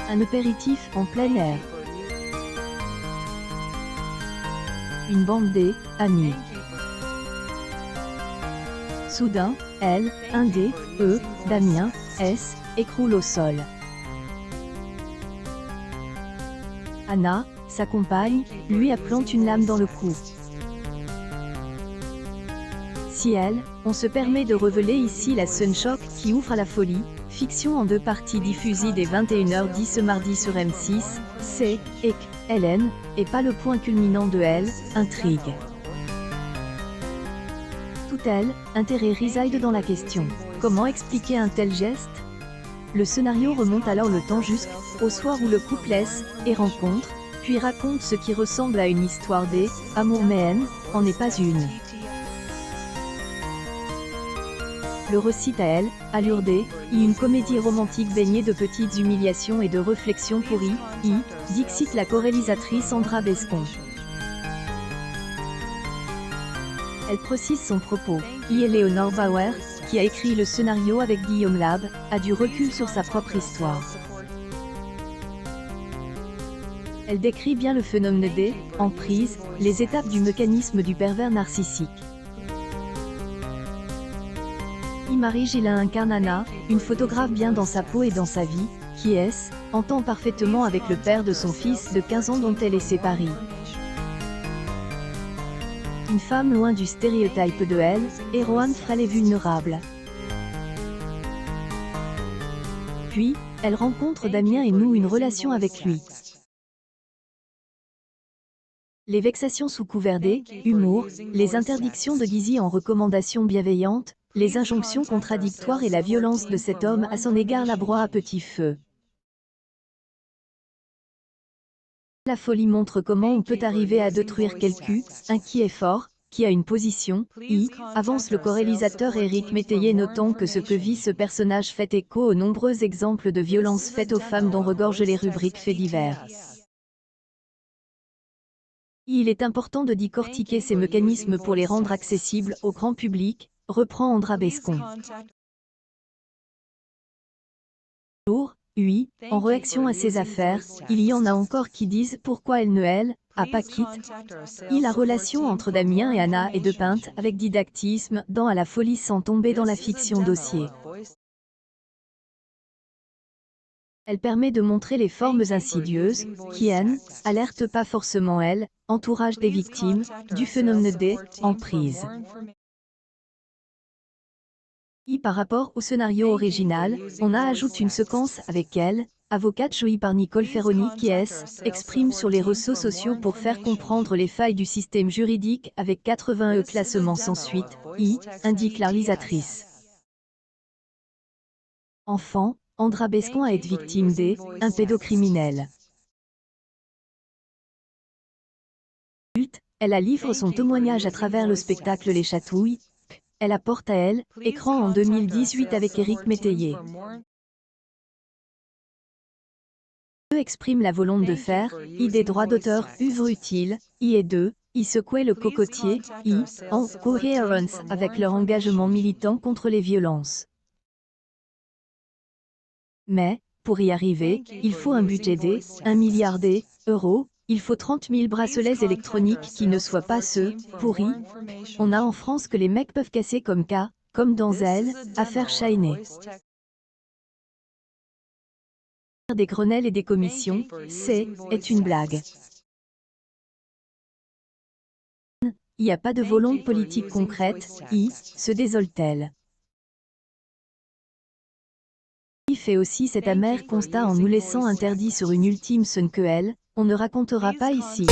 Un apéritif en plein air. Une bande d'amis. Soudain, elle, un D, E, Damien, S, écroule au sol. Anna, sa compagne, lui plante une lame dans le cou. Si elle, on se permet de révéler ici la Sunshock qui ouvre à la folie, fiction en 2 parties diffusée dès 21h10 ce mardi sur M6, c'est, et Hélène, et pas le point culminant de elle, intrigue. Tout elle, intérêt réside dans la question. Comment expliquer un tel geste? Le scénario remonte alors le temps jusqu'au soir où le couple laisse et rencontre, puis raconte ce qui ressemble à une histoire d'amour mais haine, en est pas une. Le recite à elle, allure une comédie romantique baignée de petites humiliations et de réflexions pourries, dixit la co-réalisatrice Andra Bescon. Elle précise son propos. Léonore Bauer, qui a écrit le scénario avec Guillaume Lab, a du recul sur sa propre histoire. Elle décrit bien le phénomène d'emprise, les étapes du mécanisme du pervers narcissique. Marie-Gillin incarne Anna, une photographe bien dans sa peau et dans sa vie, qui entend parfaitement avec le père de son fils de 15 ans dont elle est séparée. Une femme loin du stéréotype de elle, héroïne frêle et vulnérable. Puis, elle rencontre Damien et noue une relation avec lui. Les vexations sous couvert d'humour, les interdictions de Guizy en recommandations bienveillantes, les injonctions contradictoires et la violence de cet homme à son égard la broie à petit feu. La folie montre comment on peut arriver à détruire quelqu'un qui est fort, qui a une position, avance le co-réalisateur Éric Métayer notant que ce que vit ce personnage fait écho aux nombreux exemples de violences faites aux femmes dont regorgent les rubriques faits divers. Il est important de décortiquer ces mécanismes pour les rendre accessibles au grand public, reprend Andra Bescon. Oui, en réaction à ces affaires, il y en a encore qui disent pourquoi elle ne pas quitte. La relation entre Damien et Anna est peinte avec didactisme dans À la folie sans tomber dans la fiction dossier. Elle permet de montrer les formes insidieuses, qui alertent pas forcément entourage des victimes, du phénomène d'emprise. Par rapport au scénario original, on ajoute une séquence avec elle, avocate jouée par Nicole Ferroni qui exprime sur les réseaux sociaux pour faire comprendre les failles du système juridique avec 80 classements sans suite, indique la réalisatrice. Enfant, Andra Bescon a été victime d'un pédocriminel. Elle a livré son témoignage à travers le spectacle Les Chatouilles. Elle apporte à elle, écran en 2018 avec Éric Métayer. Exprime la volonté de faire, des droits d'auteur, œuvre utile, secouer le cocotier, en cohérence avec leur engagement militant contre les violences. Mais, pour y arriver, il faut un budget d'1 milliard d'euros, il faut 30 000 bracelets électroniques qui ne soient pas ceux pourris. On a en France que les mecs peuvent casser comme dans elle, affaire Shainé. Des Grenelles et des commissions, est une blague. Il n'y a pas de volonté politique concrète, se désole-t-elle. Il fait aussi cet amer constat en nous laissant interdit sur une ultime scène que on ne racontera pas ici.